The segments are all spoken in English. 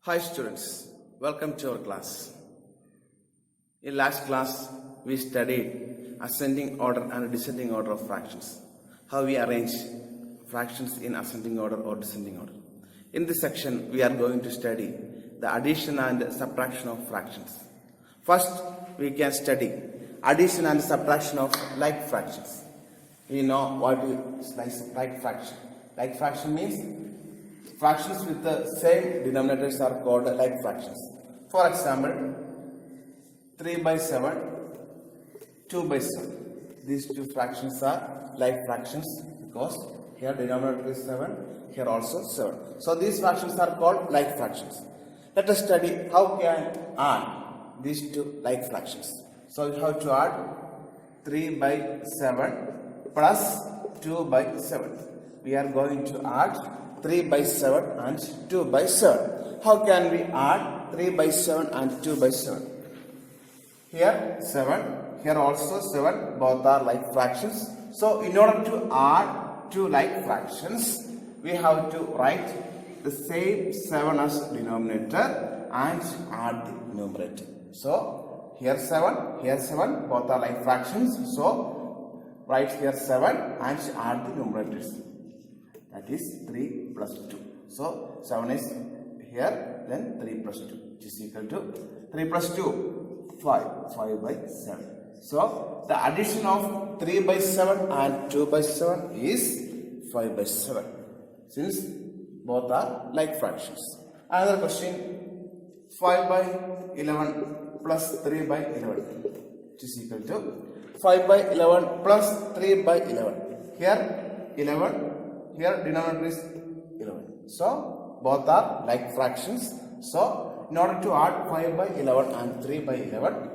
Hi students, welcome to our class. In last class, we studied ascending order and descending order of fractions. How we arrange fractions in ascending order or descending order. In this section, we are going to study the addition and subtraction of fractions. First, we can study addition and subtraction of like fractions. We know what is like fraction. Like fraction means fractions with the same denominators are called like fractions. For example, 3 by 7, 2 by 7. These two fractions are like fractions because here denominator is 7, here also 7. So these fractions are called like fractions. Let us study how can add these two like fractions. So we have to add 3 by 7 plus 2 by 7. We are going to add 3 by 7 and 2 by 7. How can we add 3 by 7 and 2 by 7? Here 7, here also 7, both are like fractions. So in order to add two like fractions, we have to write the same 7 as denominator and add the numerator. So here 7, both are like fractions. So write here 7 and add the numerators. That is 3 plus 2. So 7 is here, then 3 plus 2, which is equal to 3 plus 2, 5 by 7. So the addition of 3 by 7 and 2 by 7 is 5 by 7, since both are like fractions. Another question, 5 by 11 plus 3 by 11, which is equal to 5 by 11 plus 3 by 11. Here 11. Here denominator is 11. So both are like fractions. So in order to add 5 by 11 and 3 by 11,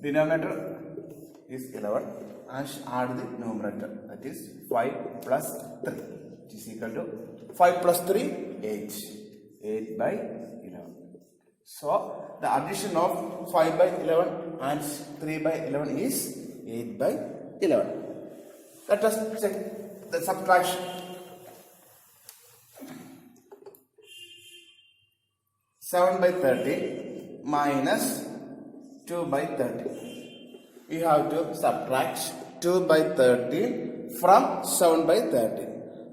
denominator is 11 and add the numerator, that is 5 plus 3, which is equal to 5 plus 3, 8 by 11. So the addition of 5 by 11 and 3 by 11 is 8 by 11. Let us check the subtraction. 7 by 30 minus 2 by 30. We have to subtract 2 by 30 from 7 by 30.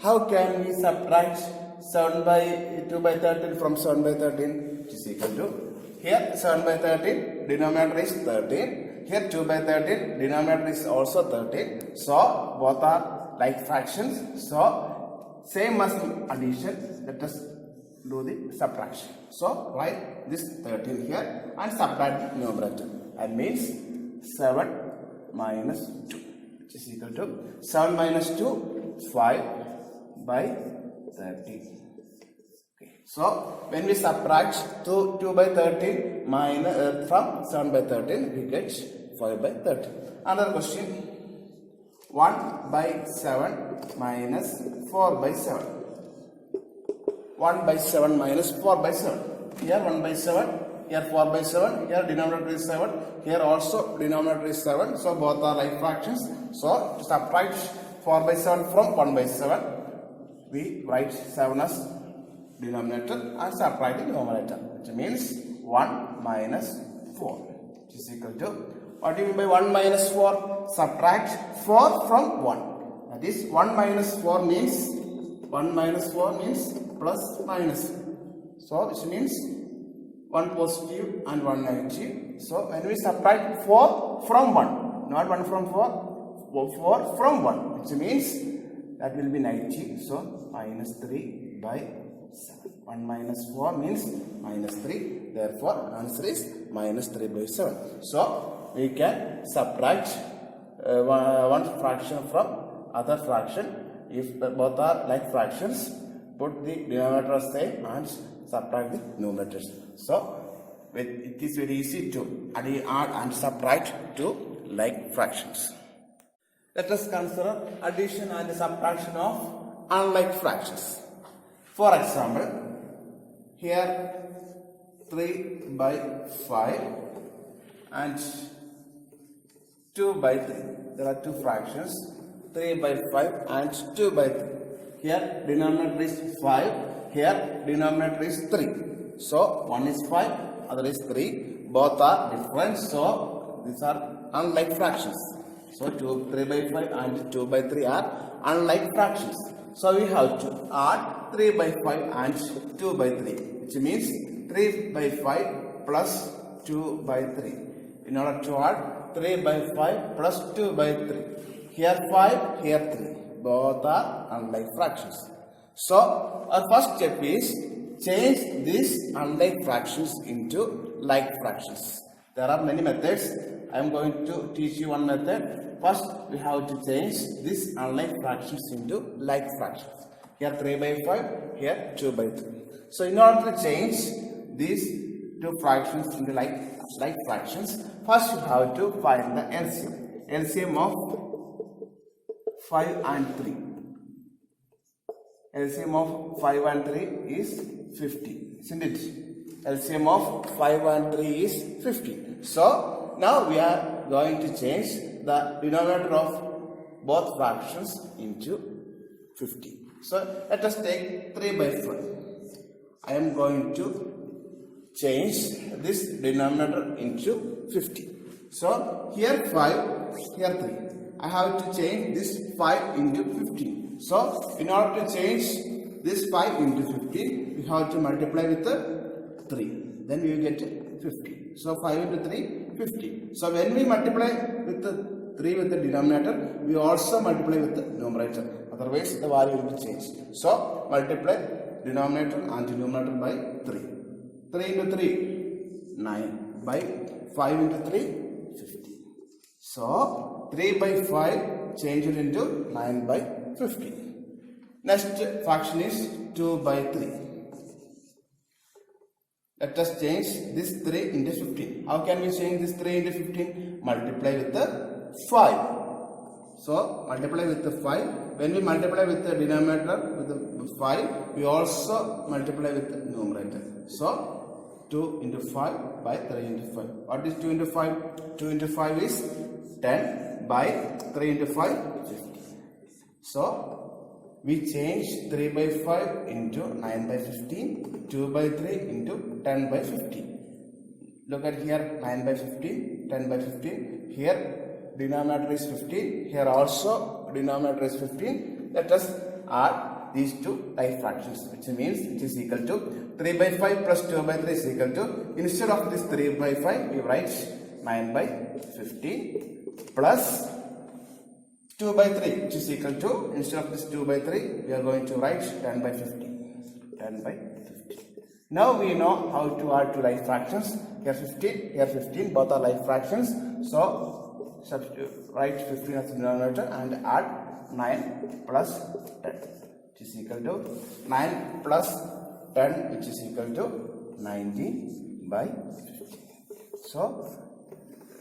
How can we subtract 7 by 2 by 13 from 7 by 13? Which is equal to, here 7 by 13, denominator is 13. Here 2 by 13, denominator is also 13. So both are like fractions. So same as addition, let us do the subtraction. So write this 13 here and subtract the numerator. That means 7 minus 2, which is equal to 7 minus 2, 5 by 30. Okay. So when we subtract 2 by 13 minus from 7 by 13, we get 5 by 30. Another question, 1 by 7 minus 4 by 7. 1 by 7 minus 4 by 7. Here 1 by 7, here 4 by 7, here denominator is 7, here also denominator is 7. So both are like fractions. So to subtract 4 by 7 from 1 by 7, we write 7 as denominator and subtract the numerator, which means 1 minus 4, which is equal to, what do you mean by 1 minus 4? Subtract 4 from 1. That is 1 minus 4 means plus minus. So this means 1 positive and 1 negative. So when we subtract 4 from 1, not 1 from 4, 4 from 1, which means that will be negative. So minus 3 by 7. 1 minus 4 means minus 3. Therefore answer is minus 3 by 7. So we can subtract one fraction from other fraction. If both are like fractions, put the denominator as same and subtract the numerators. So it is very easy to add and subtract two like fractions. Let us consider addition and subtraction of unlike fractions. For example, here 3 by 5 and 2 by 3. There are two fractions, 3 by 5 and 2 by 3. Here denominator is 5, here denominator is 3. So 1 is 5, other is 3. Both are different. So these are unlike fractions. So 3 by 5 and 2 by 3 are unlike fractions. So we have to add 3 by 5 and 2 by 3, which means 3 by 5 plus 2 by 3. In order to add 3 by 5 plus 2 by 3. Here 5, here 3. Both are unlike fractions. So our first step is change these unlike fractions into like fractions. There are many methods. I am going to teach you one method. First, we have to change these unlike fractions into like fractions. Here 3 by 5, here 2 by 3. So in order to change these two fractions into like fractions, first you have to find the LCM. LCM of 5 and 3. LCM of 5 and 3 is 50, isn't it? LCM of 5 and 3 is 50. So now we are going to change the denominator of both fractions into 50. So let us take 3 by 5. I am going to change this denominator into 50. So here 5, here 3. I have to change this 5 into 15. So in order to change this 5 into 15, we have to multiply with the 3. Then we will get 50. So 5 into 3, 50. So when we multiply with the 3 with the denominator, we also multiply with the numerator. Otherwise the value will be changed. So multiply denominator and denominator by 3. 3 into 3, 9. By 5 into 3, 50. So 3 by 5 change it into 9 by 50. Next fraction is 2 by 3. Let us change this 3 into 15. How can we change this 3 into 15? Multiply with the 5. So multiply with the 5. When we multiply with the denominator with the 5, we also multiply with the numerator. So 2 into 5 by 3 into 5. What is 2 into 5? 2 into 5 is 10 by 3 into 5, 50. So we change 3 by 5 into 9 by 15, 2 by 3 into 10 by 15. Look at here, 9 by 15, 10 by 15. Here denominator is 15. Here also denominator is 15. Let us add these two like fractions, which means it is equal to 3 by 5 plus 2 by 3 is equal to, instead of this 3 by 5, we write 9 by 15 plus 2 by 3, which is equal to, instead of this 2 by 3, we are going to write 10 by 15. 10 by 15. Now we know how to add two like fractions. Here 15, here 15, both are like fractions. So substitute, write 15 as the denominator and add 9 plus 10, which is equal to 9 plus 10, which is equal to 19 by 15. So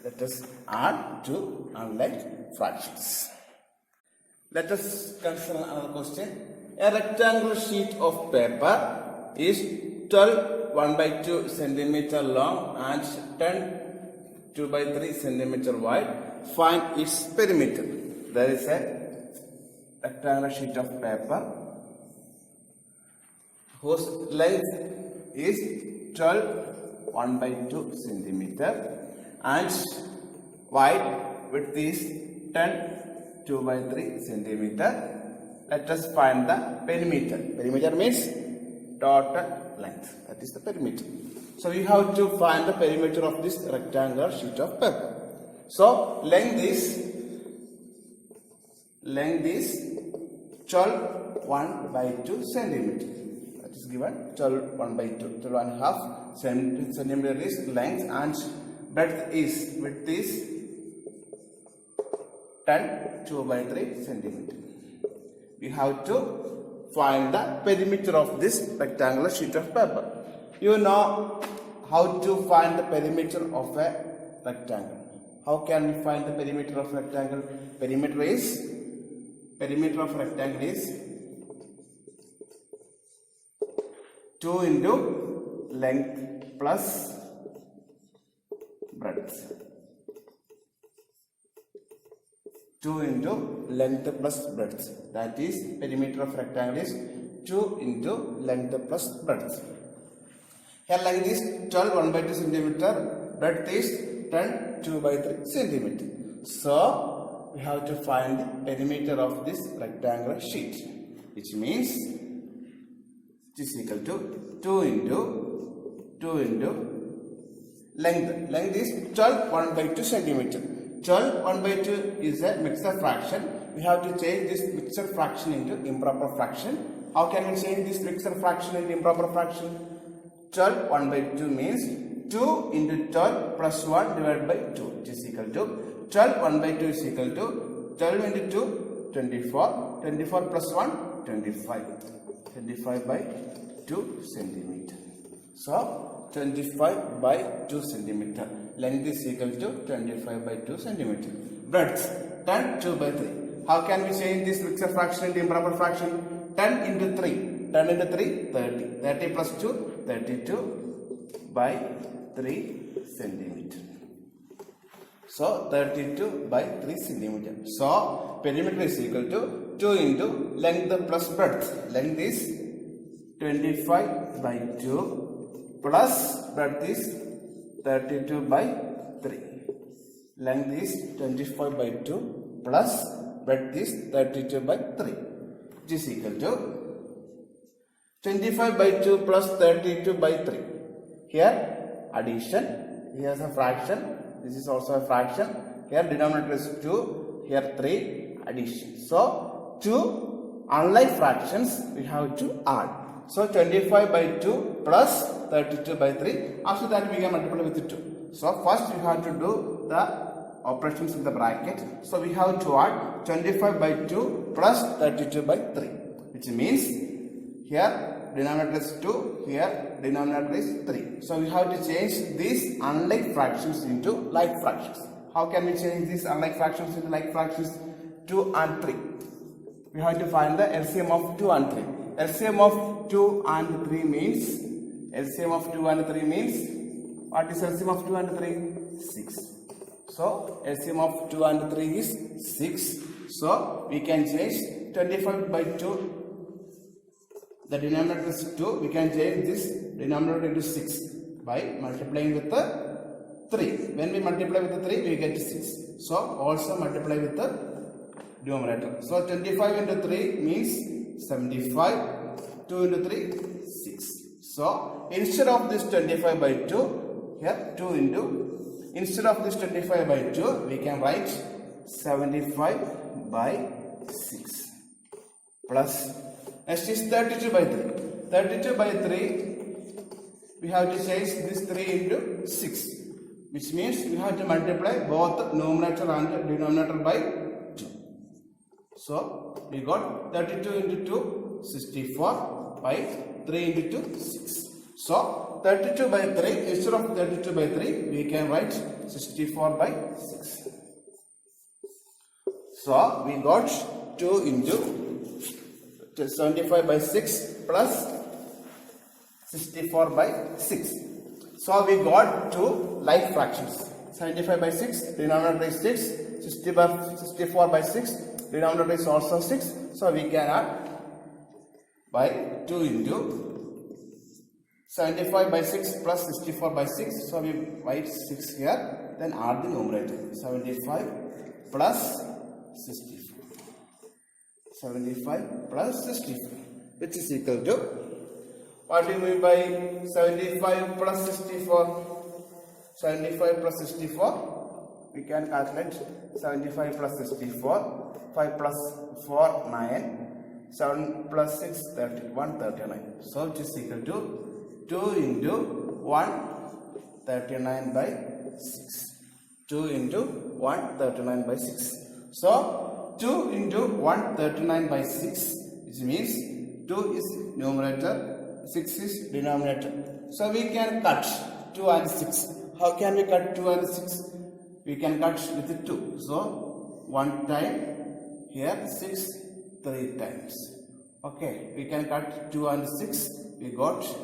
let us add two unlike fractions. Let us consider another question. A rectangular sheet of paper is 12 1 by 2 centimeter long and 10 2 by 3 centimeter wide. Find its perimeter. There is a rectangular sheet of paper whose length is 12 1 by 2 centimeter and wide width is 10 2 by 3 centimeter. Let us find the perimeter. Perimeter means total length. That is the perimeter. So we have to find the perimeter of this rectangular sheet of paper. So length is 12 1 by 2 centimeter. That is given 12 1 by 2. 12 and a half centimeter is length and width is 10 2 by 3 centimeter. We have to find the perimeter of this rectangular sheet of paper. You know how to find the perimeter of a rectangle. How can we find the perimeter of rectangle? Perimeter of rectangle is 2 into length plus breadth. 2 into length plus breadth. That is perimeter of rectangle is 2 into length plus breadth. Here length is 12 1 by 2 centimeter, breadth is 10 2 by 3 centimeter. So we have to find the perimeter of this rectangular sheet, which means it is equal to 2 into length. Length is 12 1 by 2 centimeter. 12 1 by 2 is a mixed fraction. We have to change this mixed fraction into improper fraction. How can we change this mixed fraction into improper fraction? 12 1 by 2 means 2 into 12 plus 1 divided by 2, which is equal to 12 1 by 2 is equal to 12 into 2 24, 24 plus 1 25, 25 by 2 centimeter. So 25 by 2 centimeter. Length is equal to 25 by 2 centimeter. Breadth 10 2 by 3. How can we change this mixed fraction into improper fraction? 10 into 3. 10 into 3 30. 30 plus 2 32 by 3 centimeter. So 32 by 3 centimeter. So perimeter is equal to 2 into length plus breadth. Length is 25 by 2 plus breadth is 32 by 3. Length is 25 by 2 plus breadth is 32 by 3, which is equal to 25 by 2 plus 32 by 3. Here addition, here is a fraction, this is also a fraction. Here denominator is 2, here 3, addition. So 2 unlike fractions we have to add. So 25 by 2 plus 32 by 3. After that we can multiply with 2. So first we have to do the operations in the bracket. So we have to add 25 by 2 plus 32 by 3, which means here denominator is 2, here denominator is 3. So we have to change these unlike fractions into like fractions. How can we change these unlike fractions into like fractions? 2 and 3. We have to find the LCM of 2 and 3. LCM of 2 and 3 means, LCM of 2 and 3 means, what is LCM of 2 and 3? 6. So LCM of 2 and 3 is 6. So we can change 25 by 2. The denominator is 2. We can change this denominator into 6 by multiplying with the 3. When we multiply with the 3, we get 6. So also multiply with the denominator. So 25 into 3 means 75. 2 into 3, 6. So instead of this 25 by 2, here 2 into, instead of this 25 by 2, we can write 75 by 6 plus, next is 32 by 3. 32 by 3, we have to change this 3 into 6, which means we have to multiply both numerator and denominator by 2. So we got 32 into 2, 64 by 3 into 2, 6. So 32 by 3, instead of 32 by 3, we can write 64 by 6. So we got 2 into 75 by 6 plus 64 by 6. So we got 2 like fractions. 75 by 6, denominator is 6, 64 by 6, denominator is also 6. So we can add by 2 into 75 by 6 plus 64 by 6. So we write 6 here, then add the numerator. 75 plus 64. 75 plus 64, which is equal to, what do you mean by 75 plus 64? 75 plus 64, we can calculate 75 plus 64, 5 plus 4, 9, 7 plus 6, 30, 139. So it is equal to 2 into 139 by 6. 2 into 139 by 6. So 2 into 139 by 6, which means 2 is numerator, 6 is denominator. So we can cut 2 and 6. How can we cut 2 and 6? We can cut with 2. So 1 time, here 6, 3 times. Okay, we can cut 2 and 6. We got 3.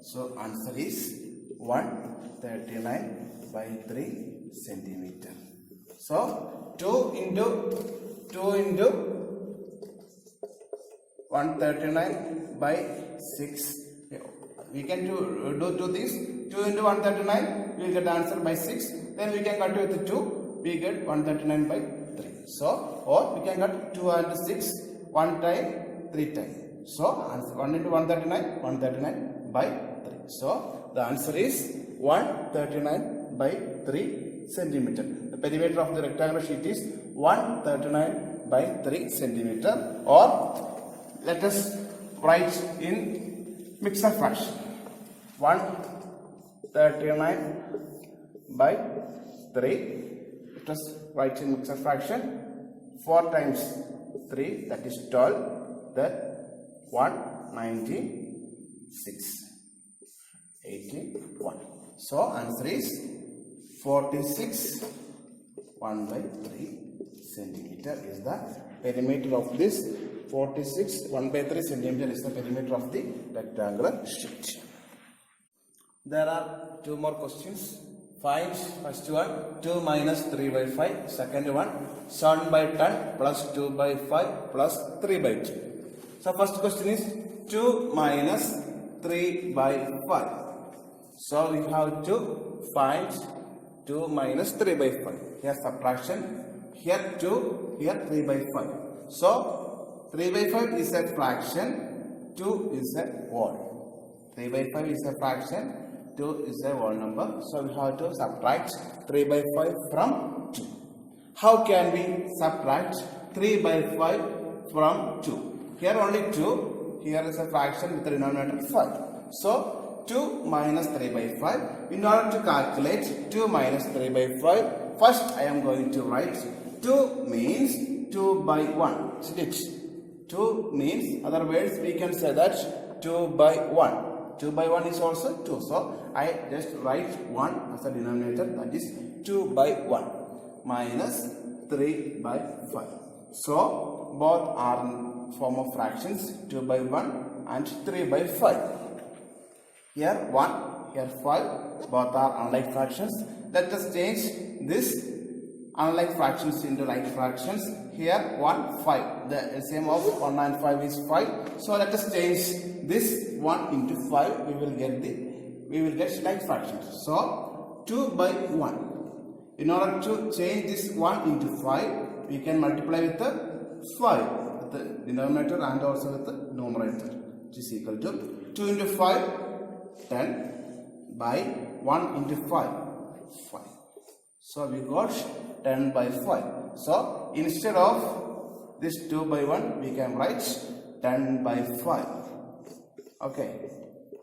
So answer is 139 by 3 centimeter. So 2 into 139 by 6. We can do two things. 2 into 139, we will get the answer by 6. Then we can cut with 2, we get 139 by 3. So, or we can cut 2 and 6, 1 time, 3 times. So, answer 1 into 139, 139 by 3. So, the answer is 139 by 3 centimeter. The perimeter of the rectangular sheet is 139 by 3 centimeter, or let us write in mixed fraction. 139 by 3. Let us write in mixed fraction. 4 times 3, that is 12. Then 196. 81. So answer is 46. 1 by 3 centimeter is the perimeter of this. 46, 1 by 3 centimeter is the perimeter of the rectangular sheet. There are 2 more questions. Find first one 2 minus 3 by 5. Second one 7 by 10 plus 2 by 5 plus 3 by 2. So first question is 2 minus 3 by 5. So we have to find 2 minus 3 by 5. Here subtraction. Here 2. Here 3 by 5. So 3 by 5 is a fraction. 2 is a whole. 3 by 5 is a fraction. 2 is a whole number. So we have to subtract 3 by 5 from 2. How can we subtract 3 by 5 from 2? Here only 2. Here is a fraction with the denominator 5. So 2 minus 3 by 5. In order to calculate 2 minus 3 by 5, first I am going to write 2 means 2 by 1. Isn't it? 2 means, other words we can say that 2 by 1. 2 by 1 is also 2. So I just write 1 as a denominator, that is 2 by 1 minus 3 by 5. So both are in form of fractions, 2 by 1 and 3 by 5. Here 1, here 5, both are unlike fractions. Let us change this unlike fractions into like fractions. Here 1, 5. The LCM of 1 and 5 is 5. So let us change this 1 into 5. We will get like fractions. So 2 by 1. In order to change this 1 into 5, we can multiply with the 5, with the denominator and also with the numerator, which is equal to 2 into 5, 10 by 1 into 5, 5. So we got 10 by 5. So instead of this 2 by 1, we can write 10 by 5. Okay.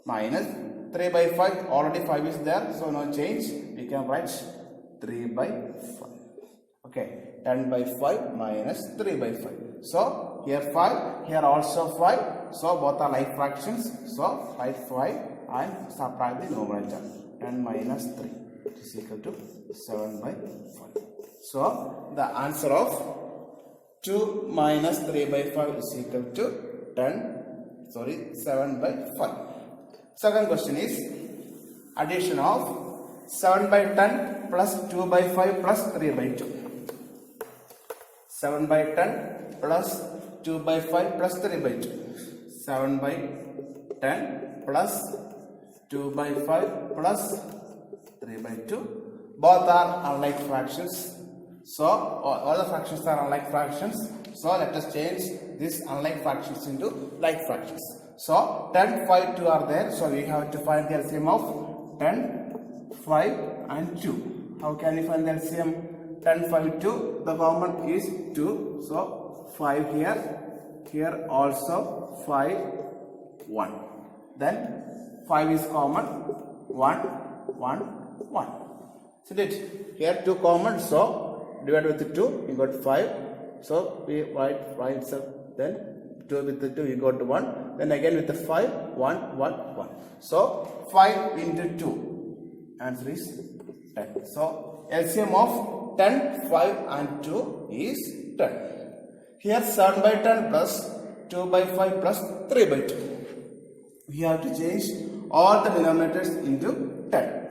Minus 3 by 5, already 5 is there, so no change. We can write 3 by 5. Okay. 10 by 5 minus 3 by 5. So here 5, here also 5. So both are like fractions. So write 5 and subtract the numerator. 10 minus 3 is equal to 7 by 5. So the answer of 2 minus 3 by 5 is equal to 7 by 5. Second question is addition of 7 by 10 plus 2 by 5 plus 3 by 2. 7 by 10 plus 2 by 5 plus 3 by 2. 7 by 10 plus 2 by 5 plus 3 by 2. Both are unlike fractions. So all the fractions are unlike fractions. So let us change these unlike fractions into like fractions. So 10, 5, 2 are there. So we have to find the LCM of 10, 5 and 2. How can we find the LCM? 10, 5, 2. The common is 2. So 5 here. Here also 5, 1. Then 5 is common. 1, 1, 1. So here 2 common. So divide with 2. We got 5. So we write then 2 with the 2 we got 1. Then again with the 5, 1, 1, 1. So 5 into 2. Answer is 10. So LCM of 10, 5 and 2 is 10. Here 7 by 10 plus 2 by 5 plus 3 by 2. We have to change all the denominators into 10.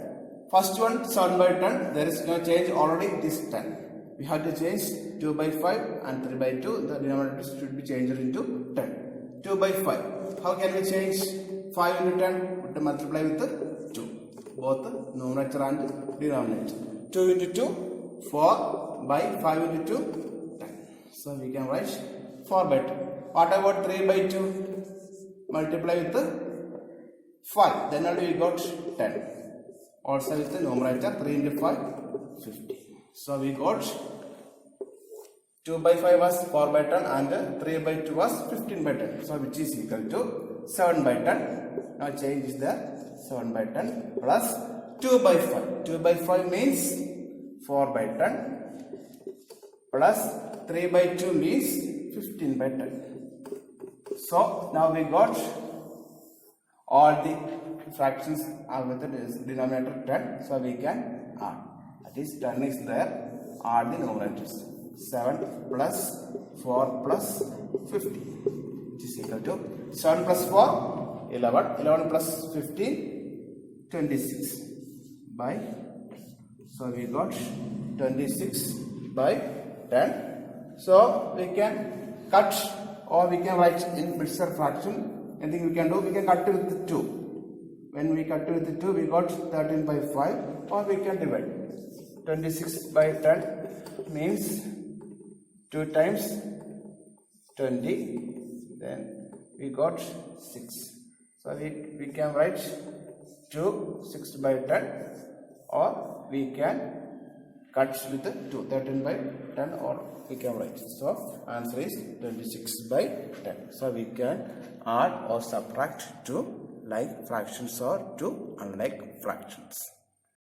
First one 7 by 10, there is no change, already it is 10. We have to change 2 by 5 and 3 by 2. The denominators should be changed into 10. 2 by 5. How can we change 5 into 10 to multiply with 2. Both numerator and denominator. 2 into 2, 4 by 5 into 2, 10. So we can write 4 by 2. What about 3 by 2? Multiply with 5. Then only we got 10. Also with the numerator 3 into 5, 50. So we got 2 by 5 was 4 by 10 and 3 by 2 was 15 by 10. So which is equal to 7 by 10. Now change is there. 7 by 10 plus 2 by 5. 2 by 5 means 4 by 10 plus 3 by 2 means 15 by 10. So now we got all the fractions are with the denominator 10. So we can add. That is 10 is there. Add the numerators. 7 plus 4 plus 50. Which is equal to 7 plus 4, 11. 11 plus 15, 26 by. So we got 26 by 10. So we can cut or we can write in mixture fraction. Anything we can do, we can cut with 2. When we cut with 2, we got 13 by 5, or we can divide. 26 by 10 means 2 times 20, then we got 6. So we can write 2, 6 by 10, or we can cut with 2, 13 by 10, or we can write. So answer is 26 by 10. So we can add or subtract 2 like fractions or 2 unlike fractions.